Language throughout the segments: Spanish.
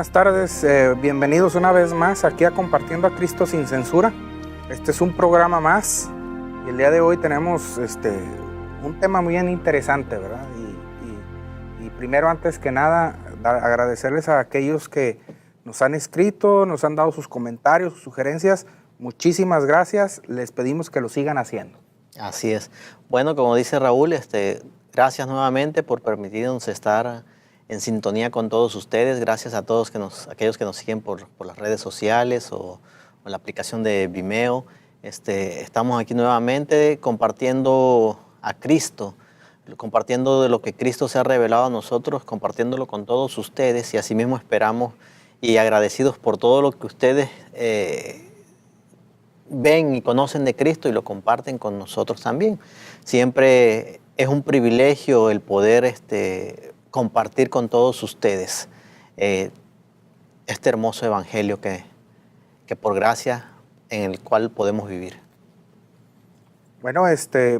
buenas tardes, bienvenidos una vez más aquí a Compartiendo a Cristo sin Censura. Este es un programa más y el día de hoy tenemos un tema muy interesante, ¿verdad? Y primero, antes que nada, agradecerles a aquellos que nos han escrito, nos han dado sus comentarios, sus sugerencias. Muchísimas gracias, les pedimos que lo sigan haciendo. Así es. Bueno, como dice Raúl, gracias nuevamente por permitirnos estar en sintonía con todos ustedes. Gracias a todos aquellos que nos siguen por las redes sociales o la aplicación de Vimeo. Estamos aquí nuevamente compartiendo a Cristo, compartiendo de lo que Cristo se ha revelado a nosotros, compartiéndolo con todos ustedes, y asimismo esperamos y agradecidos por todo lo que ustedes ven y conocen de Cristo y lo comparten con nosotros también. Siempre es un privilegio el poder compartir con todos ustedes este hermoso evangelio que por gracia en el cual podemos vivir. Bueno,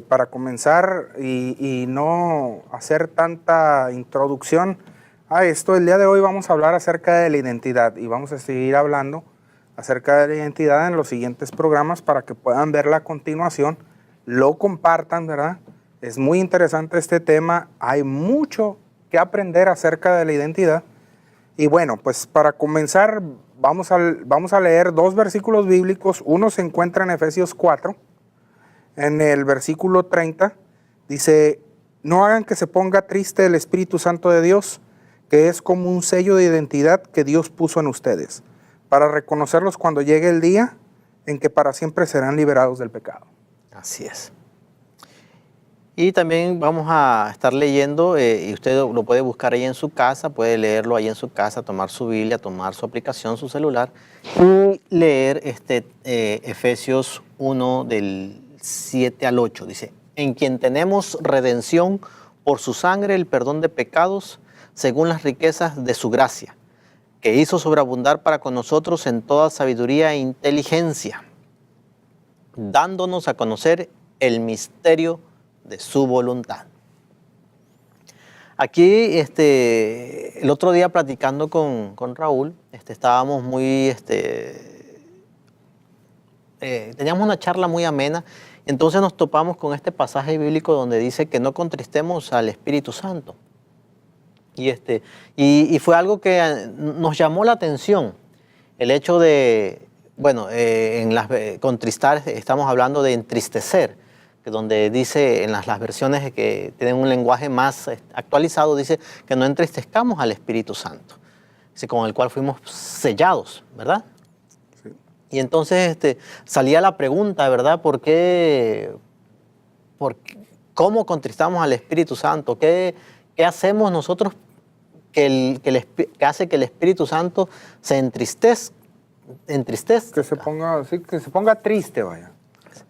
para comenzar y no hacer tanta introducción a esto, el día de hoy vamos a hablar acerca de la identidad y vamos a seguir hablando acerca de la identidad en los siguientes programas para que puedan verla a continuación, lo compartan, ¿verdad? Es muy interesante este tema, hay mucho que aprender acerca de la identidad. Y bueno, pues para comenzar vamos a leer dos versículos bíblicos. Uno se encuentra en Efesios 4, en el versículo 30, dice: no hagan que se ponga triste el Espíritu Santo de Dios, que es como un sello de identidad que Dios puso en ustedes, para reconocerlos cuando llegue el día en que para siempre serán liberados del pecado. Así es. Y también vamos a estar leyendo, y usted lo puede buscar ahí en su casa, puede leerlo ahí en su casa, tomar su Biblia, tomar su aplicación, su celular, y leer Efesios 1 del 7 al 8. Dice: en quien tenemos redención por su sangre, el perdón de pecados, según las riquezas de su gracia, que hizo sobreabundar para con nosotros en toda sabiduría e inteligencia, dándonos a conocer el misterio de su voluntad. Aquí, el otro día platicando con Raúl, estábamos muy, teníamos una charla muy amena. Entonces nos topamos con este pasaje bíblico donde dice que no contristemos al Espíritu Santo. Y fue algo que nos llamó la atención, el hecho de, bueno, contristar, estamos hablando de entristecer, donde dice en las versiones que tienen un lenguaje más actualizado, dice que no entristezcamos al Espíritu Santo, con el cual fuimos sellados, ¿verdad? Sí. Y entonces salía la pregunta, ¿verdad? ¿Cómo contristamos al Espíritu Santo? ¿Qué hacemos nosotros que hace que el Espíritu Santo se entristezca? Que se ponga triste, vaya.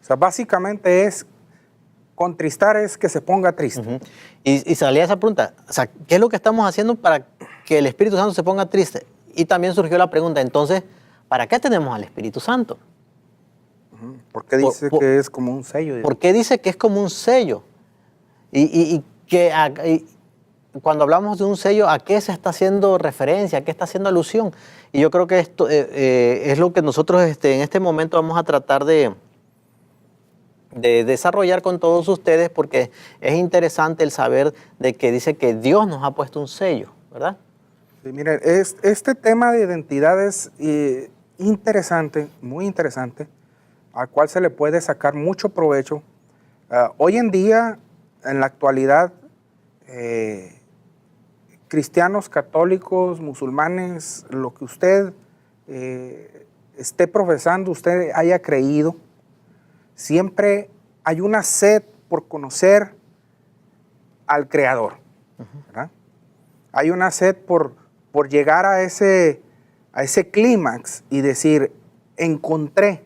O sea, básicamente contristar es que se ponga triste. Uh-huh. Y salía esa pregunta, o sea, ¿qué es lo que estamos haciendo para que el Espíritu Santo se ponga triste? Y también surgió la pregunta, entonces, ¿para qué tenemos al Espíritu Santo? Uh-huh. ¿Por qué dice que es como un sello? ¿Por qué dice que es como un sello? Y cuando hablamos de un sello, ¿a qué se está haciendo referencia? ¿A qué está haciendo alusión? Y yo creo que esto es lo que nosotros en este momento vamos a tratar de desarrollar con todos ustedes, porque es interesante el saber de que dice que Dios nos ha puesto un sello, ¿verdad? Sí, miren, este tema de identidad es interesante, muy interesante, al cual se le puede sacar mucho provecho. Hoy en día, en la actualidad, cristianos, católicos, musulmanes, lo que usted esté profesando, usted haya creído, siempre hay una sed por conocer al Creador, ¿verdad? Hay una sed por llegar a ese clímax y decir, encontré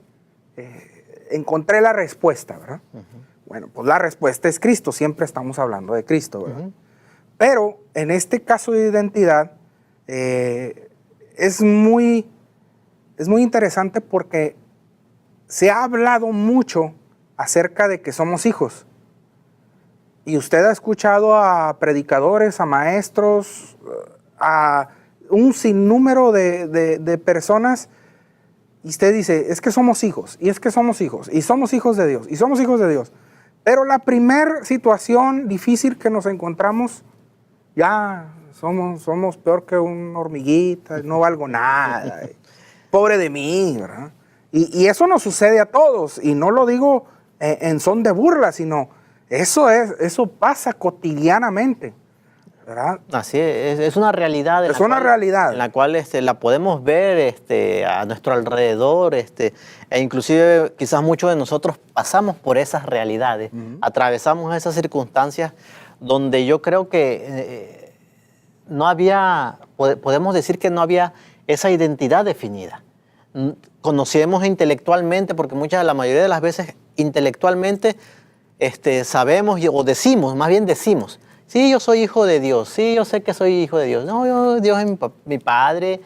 la respuesta, ¿verdad? Uh-huh. Bueno, pues la respuesta es Cristo, siempre estamos hablando de Cristo, ¿verdad? Uh-huh. Pero en este caso de identidad es muy interesante porque se ha hablado mucho acerca de que somos hijos. Y usted ha escuchado a predicadores, a maestros, a un sinnúmero de personas y usted dice, es que somos hijos, y es que somos hijos, y somos hijos de Dios, y somos hijos de Dios. Pero la primera situación difícil que nos encontramos, ya somos peor que una hormiguita, no valgo nada, pobre de mí, ¿verdad? Y eso nos sucede a todos, y no lo digo en son de burla, sino eso pasa cotidianamente, ¿verdad? Así es una realidad. Es una realidad. En la cual la podemos ver a nuestro alrededor, e inclusive quizás muchos de nosotros pasamos por esas realidades, atravesamos esas circunstancias donde yo creo que no había, podemos decir que no había esa identidad definida. Conocemos intelectualmente, porque la mayoría de las veces intelectualmente sabemos o decimos, más bien decimos, sí, yo soy hijo de Dios, sí, yo sé que soy hijo de Dios, no, Dios es mi padre,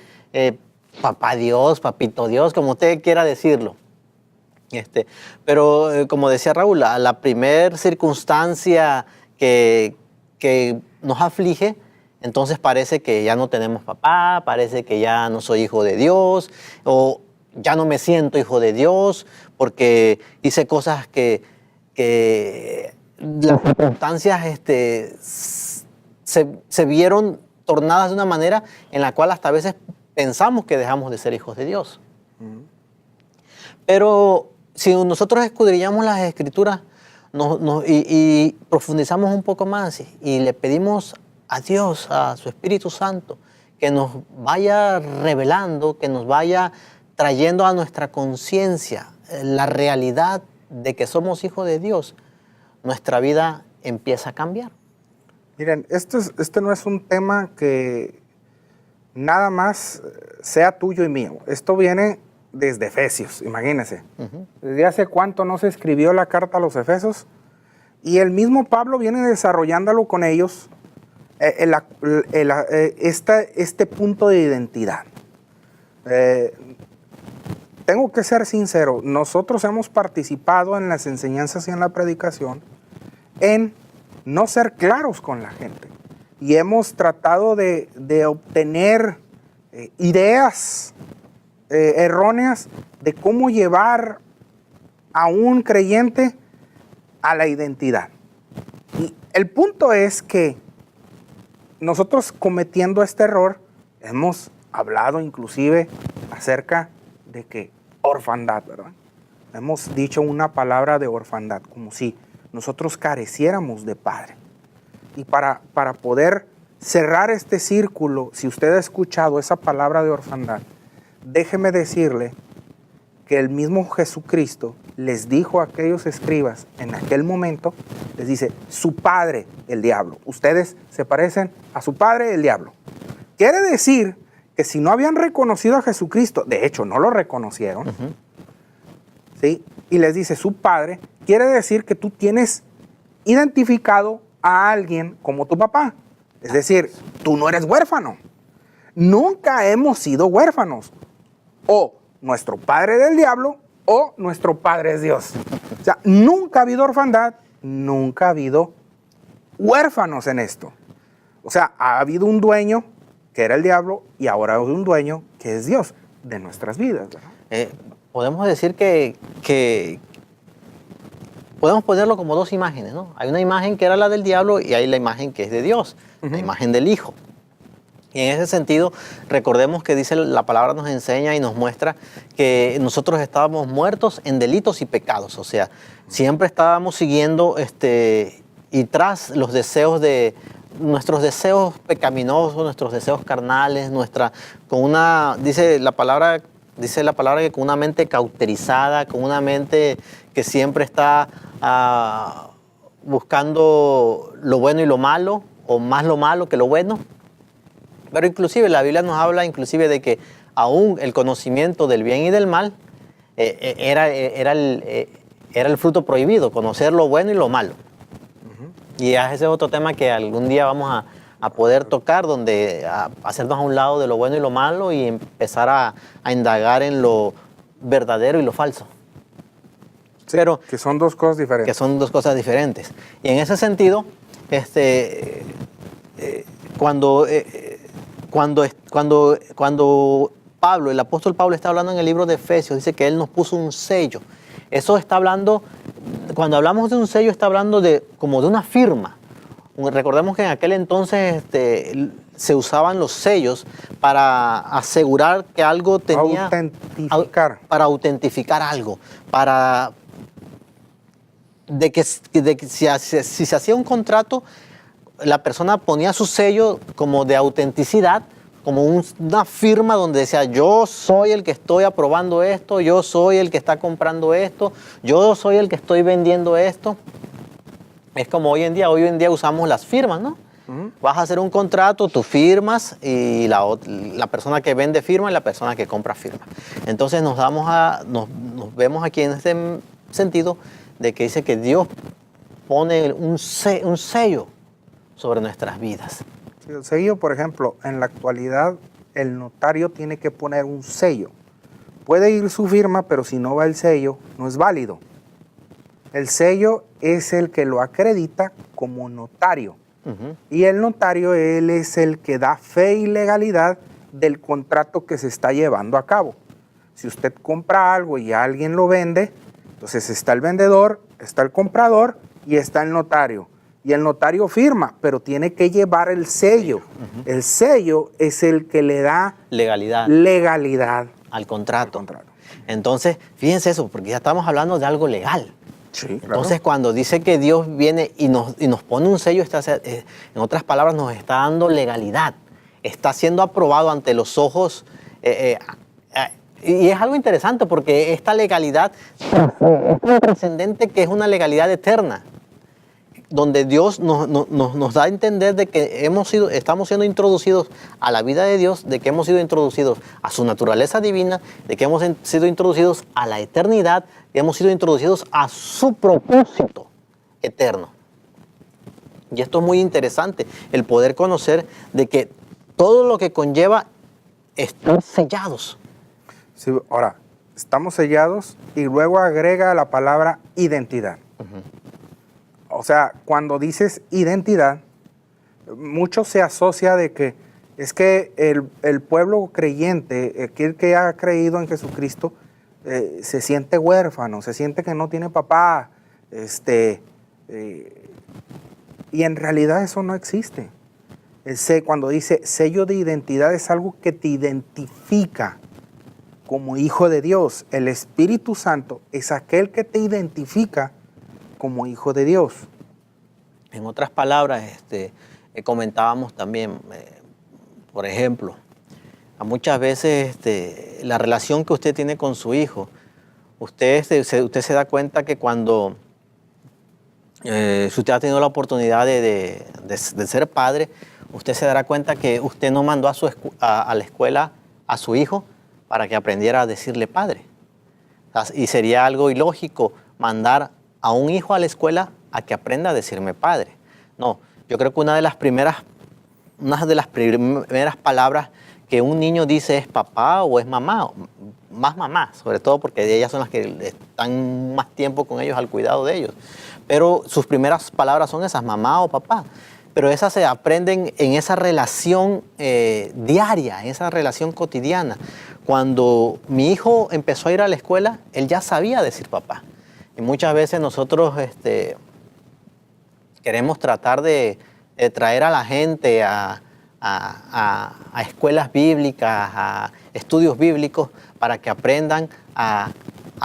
papá Dios, papito Dios, como usted quiera decirlo. Pero como decía Raúl, la primer circunstancia que nos aflige, entonces parece que ya no tenemos papá, parece que ya no soy hijo de Dios, o ya no me siento hijo de Dios, porque hice cosas que las circunstancias se vieron tornadas de una manera en la cual hasta a veces pensamos que dejamos de ser hijos de Dios. Pero si nosotros escudriñamos las Escrituras y profundizamos un poco más y le pedimos a Dios, a su Espíritu Santo, que nos vaya revelando, que nos vaya trayendo a nuestra conciencia la realidad de que somos hijos de Dios, nuestra vida empieza a cambiar. Miren, este no es un tema que nada más sea tuyo y mío. Esto viene desde Efesios, imagínense. ¿Desde hace cuánto no se escribió la carta a los Efesios? Y el mismo Pablo viene desarrollándolo con ellos, este punto de identidad. Tengo que ser sincero, nosotros hemos participado en las enseñanzas y en la predicación en no ser claros con la gente. Y hemos tratado de obtener ideas erróneas de cómo llevar a un creyente a la identidad. Y el punto es que nosotros, cometiendo este error, hemos hablado inclusive acerca de que orfandad, ¿verdad? Hemos dicho una palabra de orfandad, como si nosotros careciéramos de padre. Y para poder cerrar este círculo, si usted ha escuchado esa palabra de orfandad, déjeme decirle que el mismo Jesucristo les dijo a aquellos escribas en aquel momento, les dice, su padre, el diablo. Ustedes se parecen a su padre, el diablo. Quiere decir que si no habían reconocido a Jesucristo, de hecho no lo reconocieron, ¿sí? Y les dice su padre, quiere decir que tú tienes identificado a alguien como tu papá. Es decir, tú no eres huérfano. Nunca hemos sido huérfanos. O nuestro padre del diablo o nuestro padre es Dios. O sea, nunca ha habido orfandad, nunca ha habido huérfanos en esto. O sea, ha habido un dueño que era el diablo y ahora hay un dueño que es Dios de nuestras vidas, ¿verdad? Podemos decir que podemos ponerlo como dos imágenes, ¿no? Hay una imagen que era la del diablo y hay la imagen que es de Dios, la imagen del Hijo. Y en ese sentido, recordemos que dice la palabra, nos enseña y nos muestra que nosotros estábamos muertos en delitos y pecados. O sea, siempre estábamos siguiendo y tras los deseos nuestros deseos pecaminosos, nuestros deseos carnales, dice la palabra que con una mente cauterizada, con una mente que siempre está buscando lo bueno y lo malo, o más lo malo que lo bueno. Pero inclusive la Biblia nos habla inclusive de que aún el conocimiento del bien y del mal era el fruto prohibido, conocer lo bueno y lo malo. Y ese es otro tema que algún día vamos a poder tocar, donde hacernos a un lado de lo bueno y lo malo y empezar a indagar en lo verdadero y lo falso. Sí, pero que son dos cosas diferentes. Que son dos cosas diferentes. cuando Pablo, el apóstol Pablo está hablando en el libro de Efesios, dice que él nos puso un sello. Eso está hablando, cuando hablamos de un sello, está hablando como de una firma. Recordemos que en aquel entonces se usaban los sellos para asegurar que algo tenía... Para autentificar algo. De que si se hacía un contrato, la persona ponía su sello como de autenticidad, como una firma donde decía, yo soy el que estoy aprobando esto, yo soy el que está comprando esto, yo soy el que estoy vendiendo esto. Es como hoy en día usamos las firmas, ¿no? Uh-huh. Vas a hacer un contrato, tú firmas y la persona que vende firma y la persona que compra firma. Entonces nos vemos aquí en este sentido de que dice que Dios pone un sello sobre nuestras vidas. Sí, el sello, por ejemplo, en la actualidad el notario tiene que poner un sello. Puede ir su firma, pero si no va el sello, no es válido. El sello es el que lo acredita como notario. Uh-huh. Y el notario, él es el que da fe y legalidad del contrato que se está llevando a cabo. Si usted compra algo y alguien lo vende, entonces está el vendedor, está el comprador y está el notario. Y el notario firma, pero tiene que llevar el sello. Uh-huh. El sello es el que le da legalidad al contrato. Entonces, fíjense eso, porque ya estamos hablando de algo legal. Sí, claro. Entonces, cuando dice que Dios viene y nos pone un sello, en otras palabras, nos está dando legalidad. Está siendo aprobado ante los ojos. Y es algo interesante porque esta legalidad es tan trascendente que es una legalidad eterna, donde Dios nos da a entender de que estamos siendo introducidos a la vida de Dios, de que hemos sido introducidos a su naturaleza divina, de que hemos sido introducidos a la eternidad, que hemos sido introducidos a su propósito eterno. Y esto es muy interesante, el poder conocer de que todo lo que conlleva estar sellados. Sí, ahora, estamos sellados y luego agrega la palabra identidad. Uh-huh. O sea, cuando dices identidad, mucho se asocia de que es que el pueblo creyente, aquel que ha creído en Jesucristo, se siente huérfano, se siente que no tiene papá, y en realidad eso no existe. Cuando dice sello de identidad es algo que te identifica como hijo de Dios. El Espíritu Santo es aquel que te identifica como hijo de Dios. En otras palabras, comentábamos también, por ejemplo, muchas veces la relación que usted tiene con su hijo, usted se da cuenta que cuando si usted ha tenido la oportunidad de ser padre, usted se dará cuenta que usted no mandó a la escuela a su hijo para que aprendiera a decirle padre. Y sería algo ilógico mandar a un hijo a la escuela a que aprenda a decirme padre. No, yo creo que una de las primeras palabras que un niño dice es papá o es mamá, más mamá, sobre todo porque ellas son las que están más tiempo con ellos, al cuidado de ellos. Pero sus primeras palabras son esas, mamá o papá. Pero esas se aprenden en esa relación diaria, en esa relación cotidiana. Cuando mi hijo empezó a ir a la escuela, él ya sabía decir papá. Y muchas veces nosotros queremos tratar de traer a la gente a escuelas bíblicas, a estudios bíblicos, para que aprendan a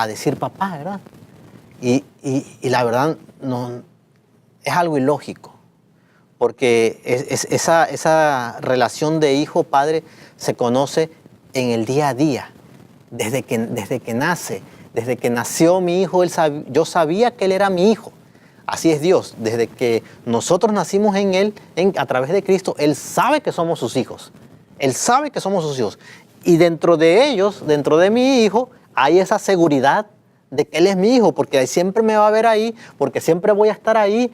decir papá, ¿verdad? Y la verdad no, es algo ilógico, porque esa relación de hijo-padre se conoce en el día a día, desde que nace. Desde que nació mi hijo, yo sabía que él era mi hijo. Así es Dios. Desde que nosotros nacimos en él, a través de Cristo, Él sabe que somos sus hijos. Él sabe que somos sus hijos. Y dentro de ellos, dentro de mi hijo, hay esa seguridad de que Él es mi hijo, porque siempre me va a ver ahí, porque siempre voy a estar ahí,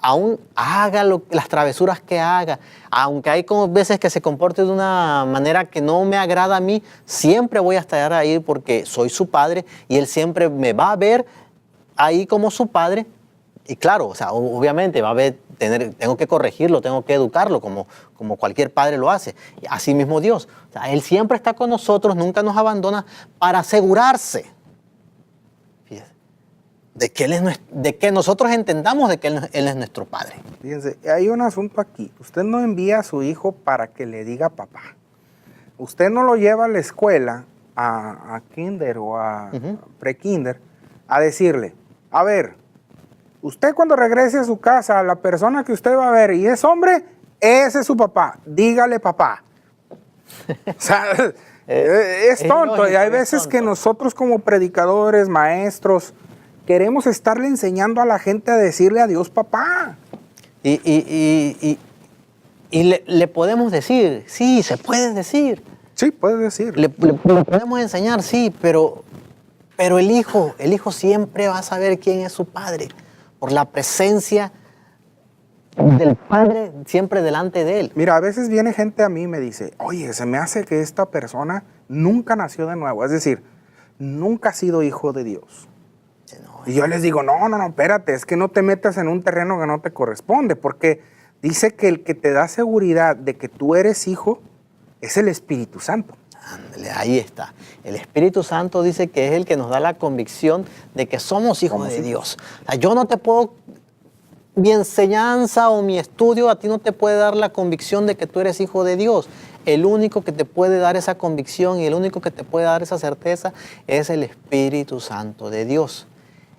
aún haga las travesuras que haga, aunque hay veces que se comporte de una manera que no me agrada a mí, siempre voy a estar ahí porque soy su padre y Él siempre me va a ver ahí como su padre, Y claro, o sea, obviamente va a haber, tengo que corregirlo, tengo que educarlo como cualquier padre lo hace. Y así mismo Dios. O sea, Él siempre está con nosotros, nunca nos abandona para asegurarse, fíjese, de que nosotros entendamos de que Él es nuestro Padre. Fíjense, hay un asunto aquí. Usted no envía a su hijo para que le diga papá. Usted no lo lleva a la escuela, a kinder o a pre-kinder, a decirle, a ver, usted cuando regrese a su casa, a la persona que usted va a ver y es hombre, ese es su papá, dígale papá. O sea, es tonto. lógico, Y hay es veces que tonto. nosotros como predicadores, maestros, queremos estarle enseñando a la gente a decirle a Dios papá. Y le podemos decir, sí, se puede decir. Sí, puedes decir. Le podemos enseñar, sí, pero el hijo siempre va a saber quién es su padre, por la presencia del padre siempre delante de él. Mira, a veces viene gente a mí y me dice, oye, se me hace que esta persona nunca nació de nuevo. Es decir, nunca ha sido hijo de Dios. Y yo les digo, no, espérate, es que no te metas en un terreno que no te corresponde, porque dice que el que te da seguridad de que tú eres hijo es el Espíritu Santo. Ándale, ahí está. El Espíritu Santo dice que es el que nos da la convicción de que somos hijos de Dios. O sea, yo no te puedo, mi enseñanza o mi estudio a ti no te puede dar la convicción de que tú eres hijo de Dios. El único que te puede dar esa convicción y el único que te puede dar esa certeza es el Espíritu Santo de Dios.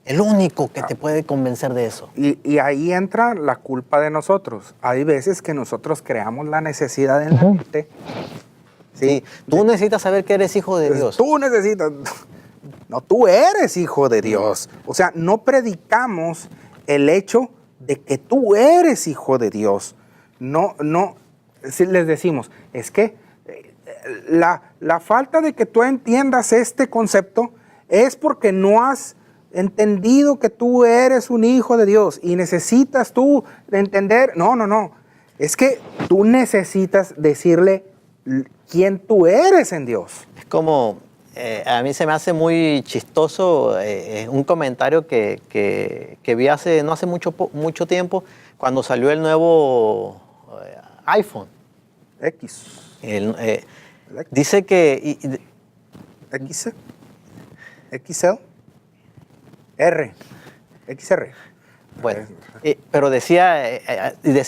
El único que te puede convencer de eso. Y ahí entra la culpa de nosotros. Hay veces que nosotros creamos la necesidad en la gente. Sí, tú necesitas saber que eres hijo de Dios. Tú necesitas. No, tú eres hijo de Dios. O sea, no predicamos el hecho de que tú eres hijo de Dios. No, si les decimos, es que la falta de que tú entiendas este concepto es porque no has entendido que tú eres un hijo de Dios y necesitas tú entender. No. Es que tú necesitas decirle quién tú eres en Dios. Es como, a mí se me hace muy chistoso un comentario que vi no hace mucho tiempo, cuando salió el nuevo iPhone. X. Dice que... XL. XR. Bueno, pero decía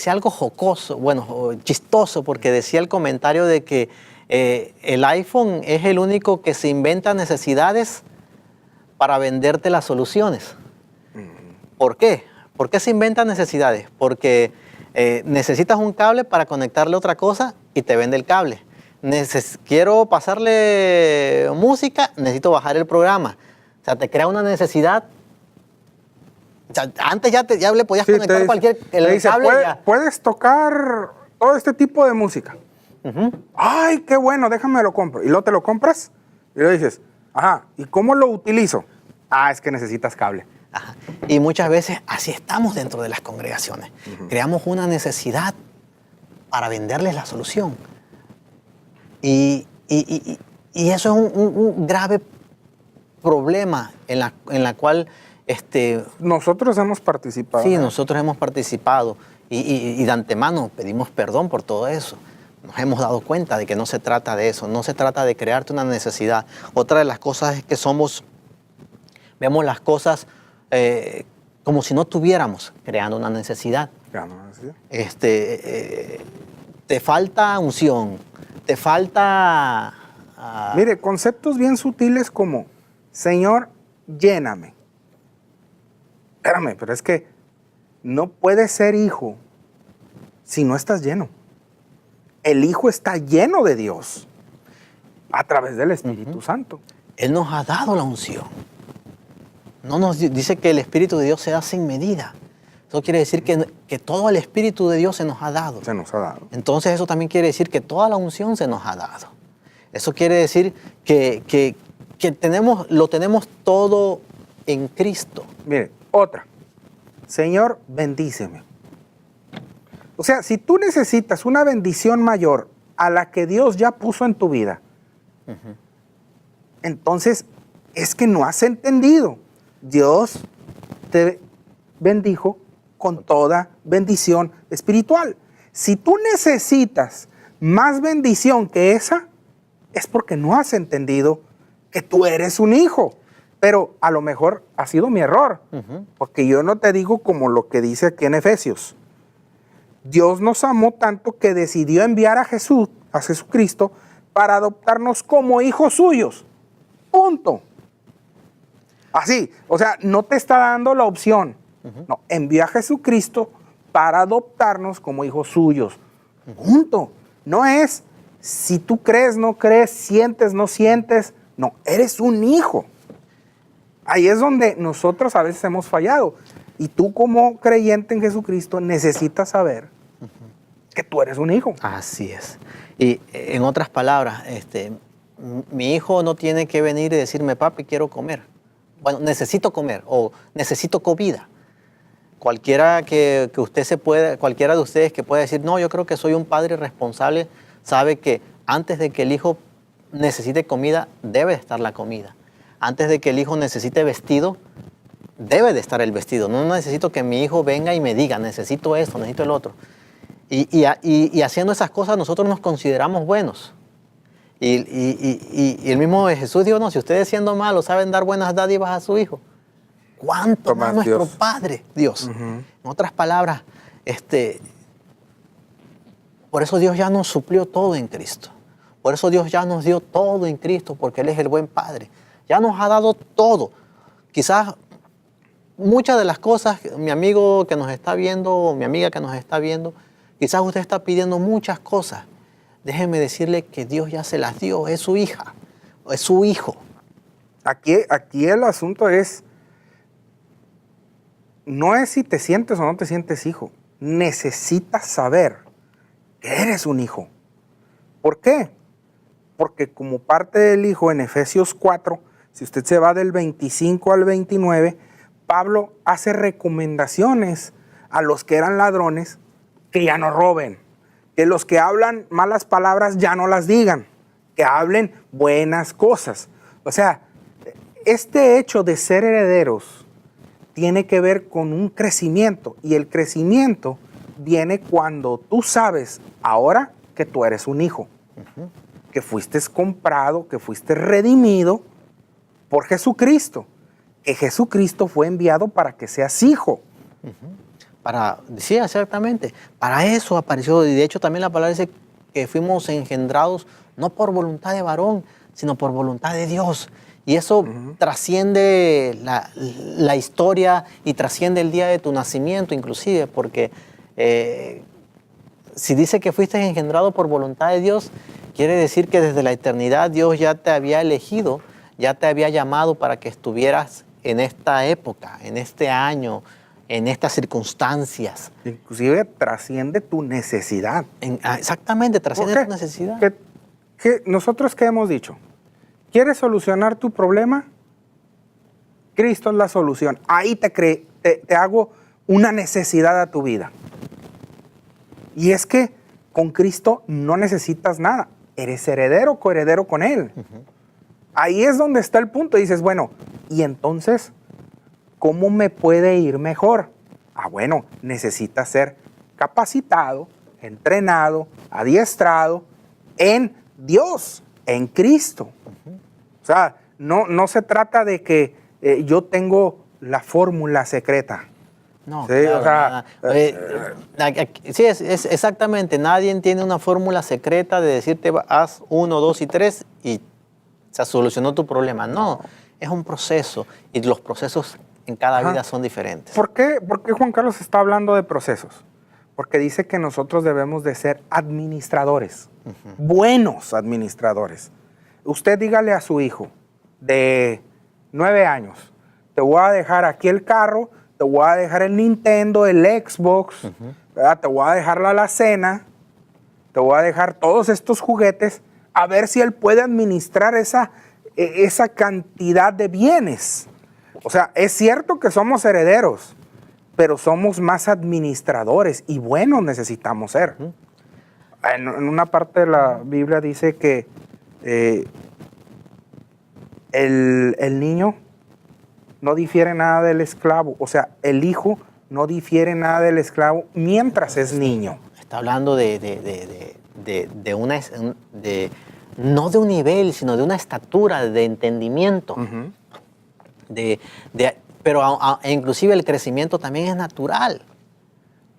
algo jocoso, bueno, chistoso, porque decía el comentario de que el iPhone es el único que se inventa necesidades para venderte las soluciones. ¿Por qué? ¿Por qué se inventan necesidades? Porque necesitas un cable para conectarle otra cosa y te vende el cable. Quiero pasarle música, necesito bajar el programa. O sea, te crea una necesidad. O sea, antes ya le podías conectar cualquier cable. Puedes tocar todo este tipo de música. Ay, qué bueno, déjame lo compro. Y luego te lo compras y luego dices, ajá, ¿y cómo lo utilizo? Ah, es que necesitas cable. Ajá. Y muchas veces así estamos dentro de las congregaciones. Creamos una necesidad para venderles la solución. Y eso es un grave problema en la cual... nosotros hemos participado. Sí, nosotros hemos participado y de antemano pedimos perdón por todo eso. Nos hemos dado cuenta de que no se trata de eso, no se trata de crearte una necesidad. Otra de las cosas es que vemos las cosas como si no tuviéramos creando una necesidad. Te falta unción, te falta... Mire, conceptos bien sutiles como, Señor, lléname. Espérame, pero es que no puedes ser hijo si no estás lleno. El hijo está lleno de Dios a través del Espíritu Santo. Él nos ha dado la unción. No nos dice que el Espíritu de Dios se da sin medida. Eso quiere decir que todo el Espíritu de Dios se nos ha dado. Se nos ha dado. Entonces eso también quiere decir que toda la unción se nos ha dado. Eso quiere decir que lo tenemos todo en Cristo. Mire, otra. Señor, bendíceme. O sea, si tú necesitas una bendición mayor a la que Dios ya puso en tu vida, entonces es que no has entendido. Dios te bendijo con toda bendición espiritual. Si tú necesitas más bendición que esa, es porque no has entendido que tú eres un hijo. Pero a lo mejor ha sido mi error, porque yo no te digo como lo que dice aquí en Efesios. Dios nos amó tanto que decidió enviar a Jesucristo, para adoptarnos como hijos suyos. Punto. Así, o sea, no te está dando la opción. No, envió a Jesucristo para adoptarnos como hijos suyos. Punto. No es si tú crees, no crees, sientes, no sientes. No, eres un hijo. Ahí es donde nosotros a veces hemos fallado. Y tú como creyente en Jesucristo necesitas saber que tú eres un hijo. Así es. Y en otras palabras, mi hijo no tiene que venir y decirme, papi, quiero comer. Bueno, necesito comer o necesito comida. Cualquiera cualquiera de ustedes que pueda decir, no, yo creo que soy un padre responsable, sabe que antes de que el hijo necesite comida, debe de estar la comida. Antes de que el hijo necesite vestido, debe de estar el vestido. No necesito que mi hijo venga y me diga, necesito esto, necesito el otro. Y haciendo esas cosas nosotros nos consideramos buenos. Y el mismo Jesús dijo, no, si ustedes siendo malos saben dar buenas dádivas a su hijo, ¿cuánto más nuestro Dios. Padre, Dios? En otras palabras, por eso Dios ya nos suplió todo en Cristo. Por eso Dios ya nos dio todo en Cristo, porque Él es el buen Padre. Ya nos ha dado todo. Quizás muchas de las cosas, mi amigo que nos está viendo, o mi amiga que nos está viendo, quizás usted está pidiendo muchas cosas. Déjeme decirle que Dios ya se las dio, es su hija, es su hijo. Aquí el asunto no es si te sientes o no te sientes hijo. Necesitas saber que eres un hijo. ¿Por qué? Porque como parte del hijo en Efesios 4, si usted se va del 25 al 29, Pablo hace recomendaciones a los que eran ladrones que ya no roben, que los que hablan malas palabras ya no las digan, que hablen buenas cosas. O sea, este hecho de ser herederos tiene que ver con un crecimiento, y el crecimiento viene cuando tú sabes ahora que tú eres un hijo, que fuiste comprado, que fuiste redimido por Jesucristo, que Jesucristo fue enviado para que seas hijo. Sí, exactamente. Para eso apareció, y de hecho también la palabra dice que fuimos engendrados no por voluntad de varón, sino por voluntad de Dios. Y eso trasciende la historia y trasciende el día de tu nacimiento inclusive, porque si dice que fuiste engendrado por voluntad de Dios, quiere decir que desde la eternidad Dios ya te había elegido, ya te había llamado para que estuvieras en esta época, en este año, en estas circunstancias. Inclusive trasciende tu necesidad. Exactamente, trasciende tu necesidad. ¿Nosotros qué hemos dicho? ¿Quieres solucionar tu problema? Cristo es la solución. Ahí te hago una necesidad a tu vida. Y es que con Cristo no necesitas nada. Eres heredero, coheredero con Él. Ahí es donde está el punto. Dices, bueno, ¿y entonces cómo me puede ir mejor? Bueno, necesitas ser capacitado, entrenado, adiestrado en Dios, en Cristo. O sea, no se trata de que yo tengo la fórmula secreta. No, sí, claro, sí, es exactamente. Nadie tiene una fórmula secreta de decirte haz 1, 2 y 3 y se solucionó tu problema. No, es un proceso y los procesos en cada vida son diferentes. ¿Por qué Juan Carlos está hablando de procesos? Porque dice que nosotros debemos de ser administradores, buenos administradores. Usted dígale a su hijo de 9 años, te voy a dejar aquí el carro, te voy a dejar el Nintendo, el Xbox, te voy a dejar la alacena, te voy a dejar todos estos juguetes, a ver si él puede administrar esa cantidad de bienes. O sea, es cierto que somos herederos, pero somos más administradores y buenos necesitamos ser. En una parte de la Biblia dice que el niño no difiere nada del esclavo. O sea, el hijo no difiere nada del esclavo mientras es niño. Está hablando no de un nivel, sino de una estatura, de entendimiento. Ujú. Pero inclusive el crecimiento también es natural.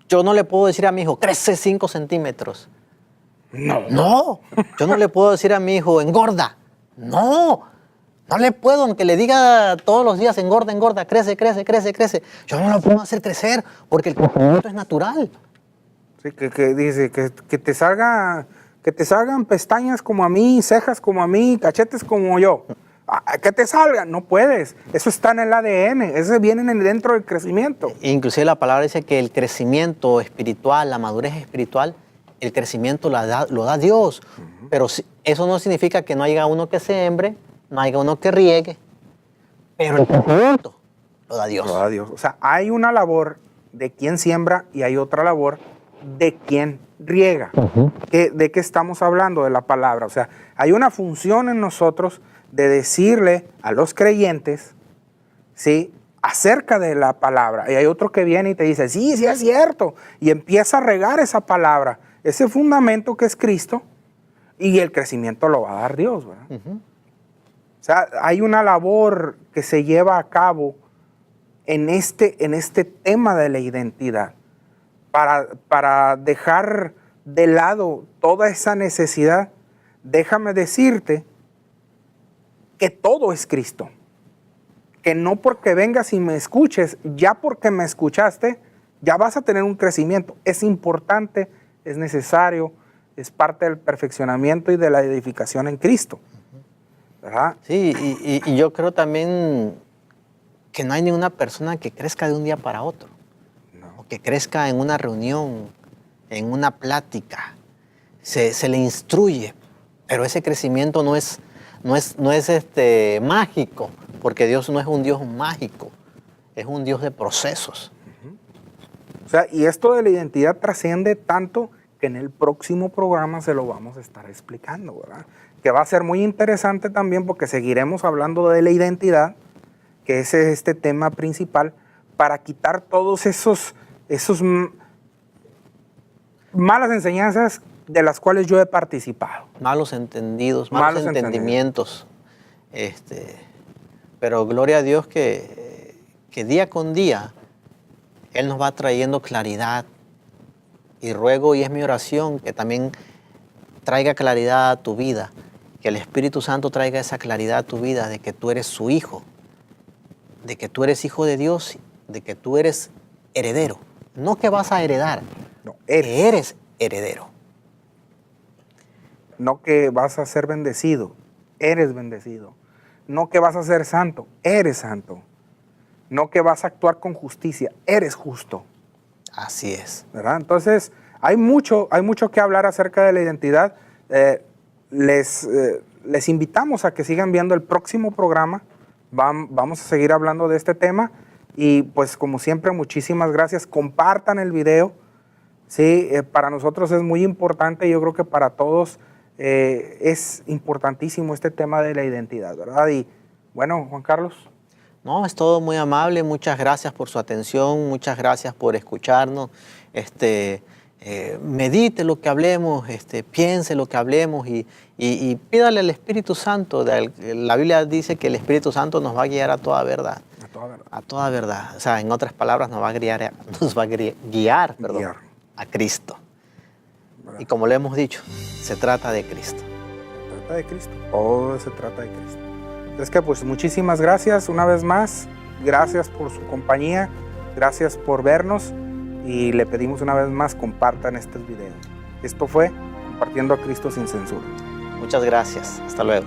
Yo no le puedo decir a mi hijo, crece 5 centímetros. No, yo no le puedo decir a mi hijo, engorda. No le puedo, aunque le diga todos los días, engorda, engorda, crece, crece, crece, crece. Yo no lo puedo hacer crecer porque el crecimiento es natural. Sí, que dice que te salgan pestañas como a mí, cejas como a mí, cachetes como yo. Que te salgan, no puedes. Eso está en el ADN, eso viene dentro del crecimiento. Inclusive la palabra dice que el crecimiento espiritual, la madurez espiritual, el crecimiento lo da Dios. Pero eso no significa que no haya uno que sembre, no haya uno que riegue, pero el crecimiento lo da Dios. Lo da Dios. O sea, hay una labor de quien siembra y hay otra labor de quien riega. ¿De qué estamos hablando? De la palabra. O sea, hay una función en nosotros de decirle a los creyentes, ¿sí?, acerca de la palabra. Y hay otro que viene y te dice, sí es cierto. Y empieza a regar esa palabra, ese fundamento que es Cristo, y el crecimiento lo va a dar Dios, ¿verdad? O sea, hay una labor que se lleva a cabo en este tema de la identidad, para dejar de lado toda esa necesidad. Déjame decirte que todo es Cristo. Que no porque vengas y me escuches, ya porque me escuchaste, ya vas a tener un crecimiento. Es importante, es necesario, es parte del perfeccionamiento y de la edificación en Cristo, ¿verdad? Sí, y yo creo también que no hay ninguna persona que crezca de un día para otro. No. O que crezca en una reunión, en una plática. Se le instruye, pero ese crecimiento no es mágico, porque Dios no es un Dios mágico, es un Dios de procesos. O sea, y esto de la identidad trasciende tanto que en el próximo programa se lo vamos a estar explicando, ¿verdad? Que va a ser muy interesante también porque seguiremos hablando de la identidad, que ese es este tema principal, para quitar todos esos malas enseñanzas de las cuales yo he participado. Malos entendidos, malos entendimientos. Pero gloria a Dios que día con día Él nos va trayendo claridad. Y ruego, y es mi oración, que también traiga claridad a tu vida, que el Espíritu Santo traiga esa claridad a tu vida de que tú eres su hijo, de que tú eres hijo de Dios, de que tú eres heredero. No que vas a heredar, No, que eres heredero. No que vas a ser bendecido, eres bendecido. No que vas a ser santo, eres santo. No que vas a actuar con justicia, eres justo. Así es. ¿Verdad? Entonces, hay mucho que hablar acerca de la identidad. Les invitamos a que sigan viendo el próximo programa. Vamos a seguir hablando de este tema. Y pues como siempre, muchísimas gracias. Compartan el video. Sí, para nosotros es muy importante. Yo creo que para todos es importantísimo este tema de la identidad, ¿verdad? Y bueno, Juan Carlos. No, es todo muy amable. Muchas gracias por su atención. Muchas gracias por escucharnos. Medite lo que hablemos, piense lo que hablemos y pídale al Espíritu Santo. La Biblia dice que el Espíritu Santo nos va a guiar a toda verdad. A toda verdad. A toda verdad. O sea, en otras palabras, nos va a guiar a Cristo. ¿Verdad? Y como le hemos dicho, se trata de Cristo. Se trata de Cristo. Todo se trata de Cristo. Es que pues muchísimas gracias una vez más. Gracias por su compañía. Gracias por vernos. Y le pedimos una vez más, compartan estos videos. Esto fue Compartiendo a Cristo sin Censura. Muchas gracias. Hasta luego.